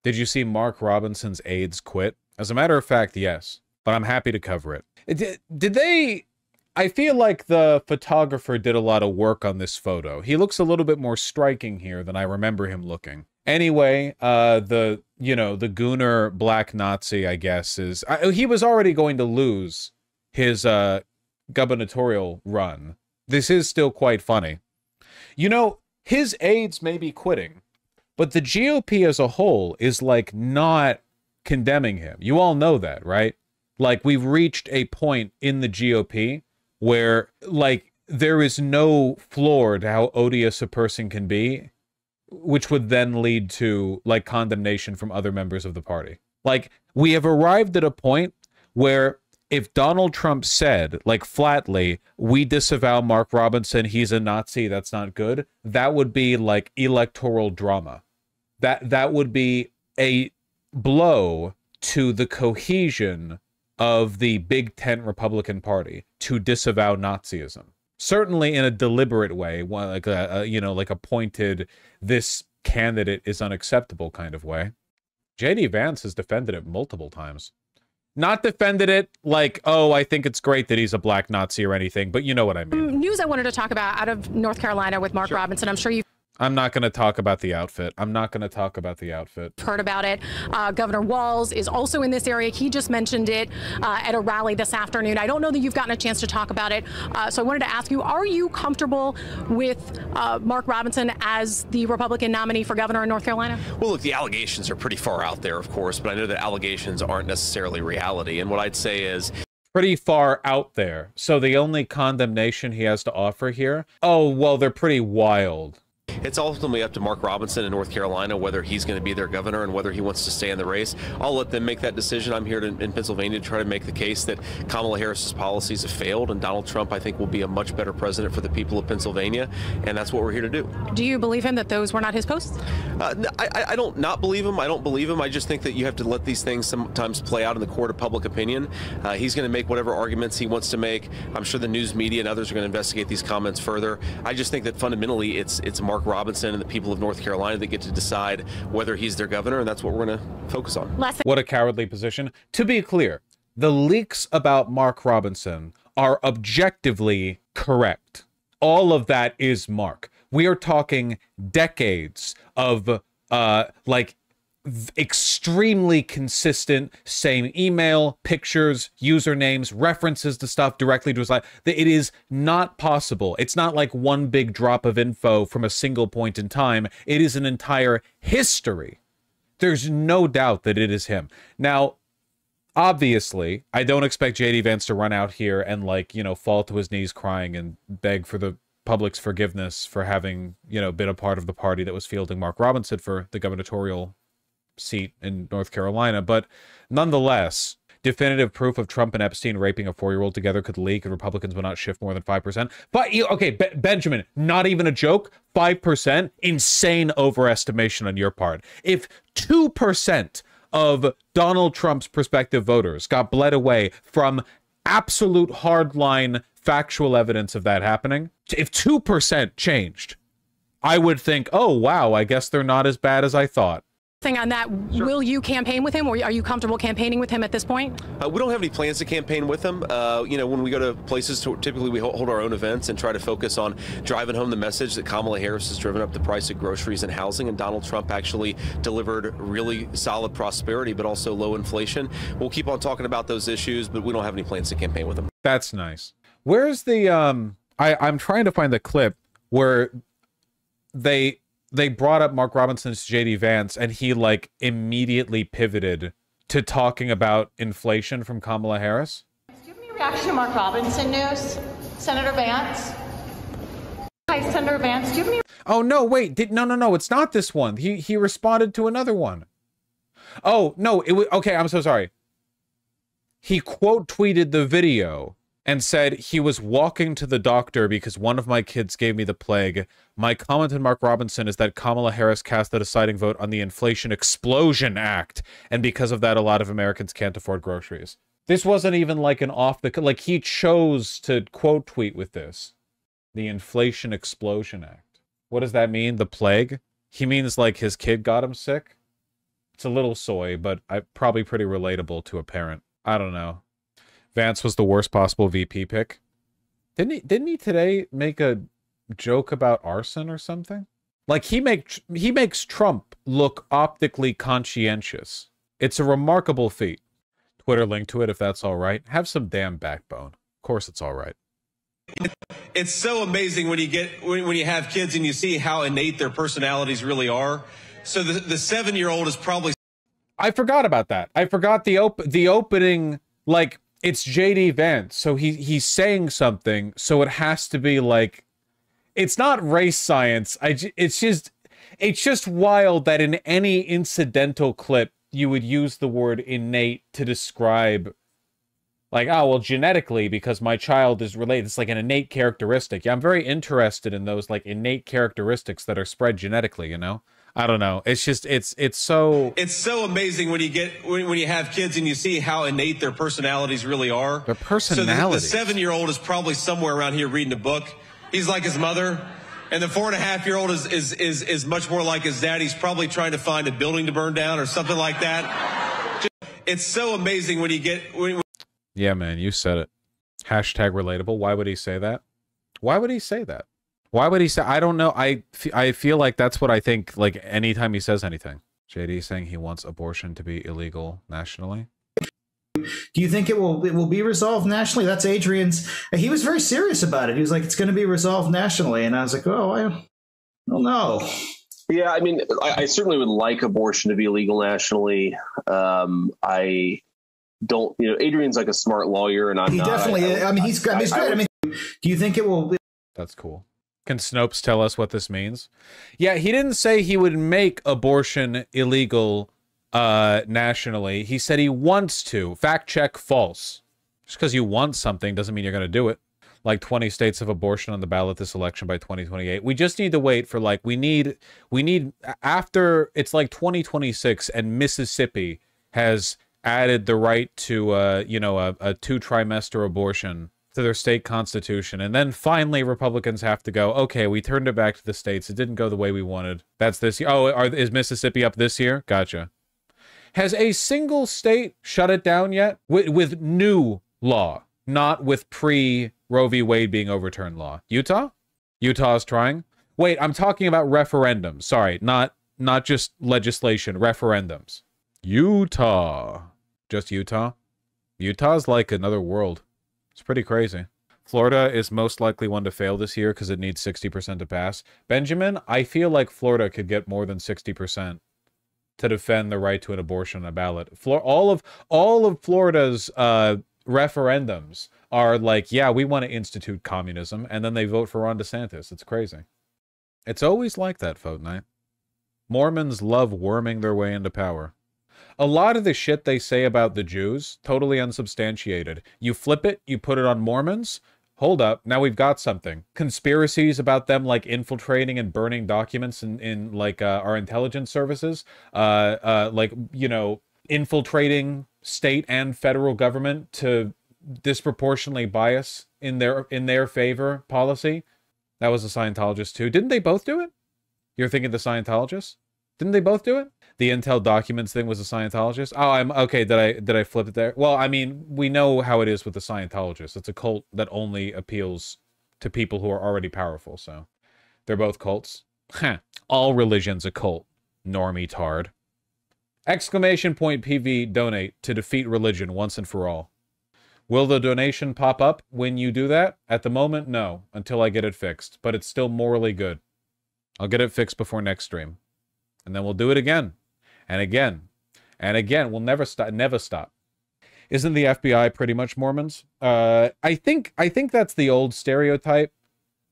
Did you see Mark Robinson's aides quit? As a matter of fact, yes. But I'm happy to cover it. Did they... I feel like the photographer did a lot of work on this photo. He looks a little bit more striking here than I remember him looking. Anyway, the Gooner black Nazi, I guess, is... he was already going to lose his gubernatorial run. This is still quite funny. You know, his aides may be quitting, but the GOP as a whole is, like, not condemning him. You all know that, right? Like, we've reached a point in the GOP where, like, there is no floor to how odious a person can be, which would then lead to, like, condemnation from other members of the party. Like, we have arrived at a point where if Donald Trump said, like, flatly, we disavow Mark Robinson, he's a Nazi, that's not good, that would be, like, electoral drama. That would be a blow to the cohesion of the Big Tent Republican Party to disavow Nazism. Certainly in a deliberate way, like a pointed, this candidate is unacceptable kind of way. J.D. Vance has defended it multiple times. Not defended it like, oh, I think it's great that he's a black Nazi or anything, but you know what I mean. News I wanted to talk about out of North Carolina with Mark Robinson. I'm sure you've I'm not going to talk about the outfit. I'm not going to talk about the outfit. Heard about it. Governor Walz is also in this area. He just mentioned it at a rally this afternoon. I don't know that you've gotten a chance to talk about it. So I wanted to ask you, are you comfortable with Mark Robinson as the Republican nominee for governor in North Carolina? Well, look, the allegations are pretty far out there, of course, but I know that allegations aren't necessarily reality. And what I'd say is, pretty far out there. So the only condemnation he has to offer here, oh, well, they're pretty wild. it's ultimately up to Mark Robinson in North Carolina whether he's going to be their governor and whether he wants to stay in the race. I'll let them make that decision. I'm here in Pennsylvania to try to make the case that Kamala Harris's policies have failed, and Donald Trump, I think, will be a much better president for the people of Pennsylvania, and that's what we're here to do. Do you believe him that those were not his posts? I don't not believe him. I don't believe him. I just think that you have to let these things sometimes play out in the court of public opinion. He's going to make whatever arguments he wants to make. I'm sure the news media and others are going to investigate these comments further. I just think that fundamentally it's Mark Robinson and the people of North Carolina that get to decide whether he's their governor, and that's what we're going to focus on. What a cowardly position. To be clear, the leaks about Mark Robinson are objectively correct. All of that is Mark. We are talking decades of extremely consistent, same email, pictures, usernames, references to stuff directly to his life. It is not possible. It's not like one big drop of info from a single point in time. It is an entire history. There's no doubt that it is him. Now, obviously, I don't expect J.D. Vance to run out here and, fall to his knees crying and beg for the public's forgiveness for having, been a part of the party that was fielding Mark Robinson for the gubernatorial seat in North Carolina. But nonetheless, definitive proof of Trump and Epstein raping a 4-year-old together could leak and Republicans will not shift more than 5%. But, okay, Benjamin, not even a joke, 5%? Insane overestimation on your part. If 2% of Donald Trump's prospective voters got bled away from absolute hardline factual evidence of that happening, if 2% changed, I would think, oh, wow, I guess they're not as bad as I thought. On that, sure. Will you campaign with him, or are you comfortable campaigning with him at this point? We don't have any plans to campaign with him. When we go to places, typically we hold our own events and try to focus on driving home the message that Kamala Harris has driven up the price of groceries and housing, and Donald Trump actually delivered really solid prosperity, but also low inflation. We'll keep on talking about those issues, but we don't have any plans to campaign with him. That's nice. Where's the, I'm trying to find the clip where they brought up Mark Robinson's J.D. Vance, and he, immediately pivoted to talking about inflation from Kamala Harris. Do you have any reaction to Mark Robinson news? Senator Vance? Hi, Senator Vance. Do you have any... Oh, no, wait. No, it's not this one. He responded to another one. Oh, no, it was... Okay, I'm so sorry. He quote tweeted the video and said he was walking to the doctor because one of my kids gave me the plague. My comment on Mark Robinson is that Kamala Harris cast the deciding vote on the Inflation Explosion Act, and because of that, a lot of Americans can't afford groceries. This wasn't even an off the... he chose to quote tweet with this. The Inflation Explosion Act. What does that mean? The plague? He means, his kid got him sick? It's a little soy, but probably pretty relatable to a parent. I don't know. Vance was the worst possible VP pick. Didn't he today make a joke about arson or something? Like he makes Trump look optically conscientious. It's a remarkable feat. Twitter link to it if that's all right. Have some damn backbone. Of course it's all right. It's so amazing when you have kids and you see how innate their personalities really are. So the 7-year-old is probably. I forgot about that. I forgot the opening. Like it's JD Vance, so he's saying something, so it has to be like, it's not race science. It's just wild that in any incidental clip you would use the word innate to describe. Like, oh, well, genetically, because my child is related. It's like an innate characteristic. Yeah, I'm very interested in those, like, innate characteristics that are spread genetically, you know? I don't know. It's just, it's so... It's so amazing when you have kids and you see how innate their personalities really are. Their personalities. So the 7-year-old is probably somewhere around here reading a book. He's like his mother. And the 4.5-year-old is much more like his dad. He's probably trying to find a building to burn down or something like that. It's so amazing when you get... Yeah, man, you said it. Hashtag relatable. Why would he say that? Why would he say that? Why would he say... I don't know. I feel like that's what I think, like, anytime he says anything. JD saying he wants abortion to be illegal nationally. Do you think it will be resolved nationally? That's Adrian's... He was very serious about it. He was like, it's going to be resolved nationally. And I was like, oh, I don't know. Yeah, I mean, I certainly would like abortion to be illegal nationally. I don't, Adrian's like a smart lawyer, and I'm not. He definitely is. I mean, he's great. I mean, do you think it will be? That's cool. Can Snopes tell us what this means? Yeah, he didn't say he would make abortion illegal nationally. He said he wants to. Fact check, false. Just because you want something doesn't mean you're going to do it. Like 20 states of abortion on the ballot this election by 2028. We just need to wait for, like, we need after it's like 2026 and Mississippi has added the right to a 2-trimester abortion to their state constitution, and then finally Republicans have to go, okay, we turned it back to the states. It didn't go the way we wanted. That's this year. Oh, is Mississippi up this year? Gotcha. Has a single state shut it down yet? With new law, not with pre-Roe v. Wade being overturned law. Utah? Utah is trying. Wait, I'm talking about referendums. Sorry, not just legislation, referendums. Utah. Just Utah? Utah's like another world. It's pretty crazy. Florida is most likely one to fail this year because it needs 60% to pass. Benjamin, I feel like Florida could get more than 60% to defend the right to an abortion on a ballot. All of Florida's referendums are like, yeah, we want to institute communism, and then they vote for Ron DeSantis. It's crazy. It's always like that, vote night. Mormons love worming their way into power. A lot of the shit they say about the Jews, totally unsubstantiated. You flip it, you put it on Mormons. Hold up, now we've got something. Conspiracies about them, like, infiltrating and burning documents in like, our intelligence services. Infiltrating state and federal government to disproportionately bias in their favor policy. That was a Scientologist, too. Didn't they both do it? You're thinking the Scientologists? Didn't they both do it? The Intel documents thing was a Scientologist? Oh, I'm okay. Did I flip it there? Well, I mean, we know how it is with the Scientologists. It's a cult that only appeals to people who are already powerful, so they're both cults. Heh. All religion's a cult. Normie tard. Exclamation point PV donate to defeat religion once and for all. Will the donation pop up when you do that? At the moment, no, until I get it fixed, but it's still morally good. I'll get it fixed before next stream. And then we'll do it again. And again. And again. We'll never stop. Never stop. Isn't the FBI pretty much Mormons? I think that's the old stereotype.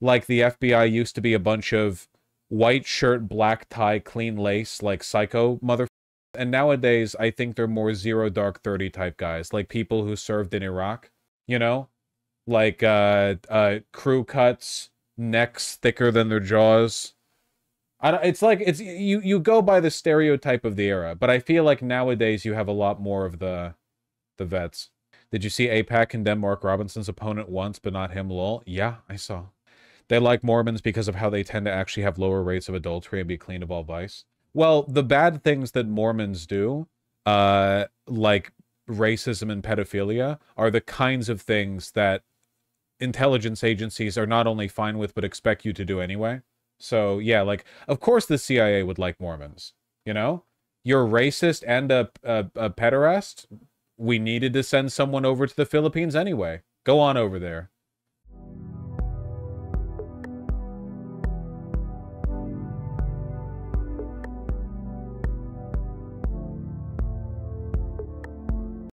Like the FBI used to be a bunch of white shirt, black tie, clean lace, like psycho motherfuckers. And nowadays, I think they're more 0 Dark 30 type guys. Like people who served in Iraq. You know? Like crew cuts, necks thicker than their jaws. You go by the stereotype of the era, but I feel like nowadays you have a lot more of the vets. Did you see AIPAC condemn Mark Robinson's opponent once, but not him, lol? Yeah, I saw. They like Mormons because of how they tend to actually have lower rates of adultery and be clean of all vice. Well, the bad things that Mormons do, like racism and pedophilia, are the kinds of things that intelligence agencies are not only fine with, but expect you to do anyway. So, yeah, like, of course the CIA would like Mormons, you know? You're racist and a pederast. We needed to send someone over to the Philippines anyway. Go on over there.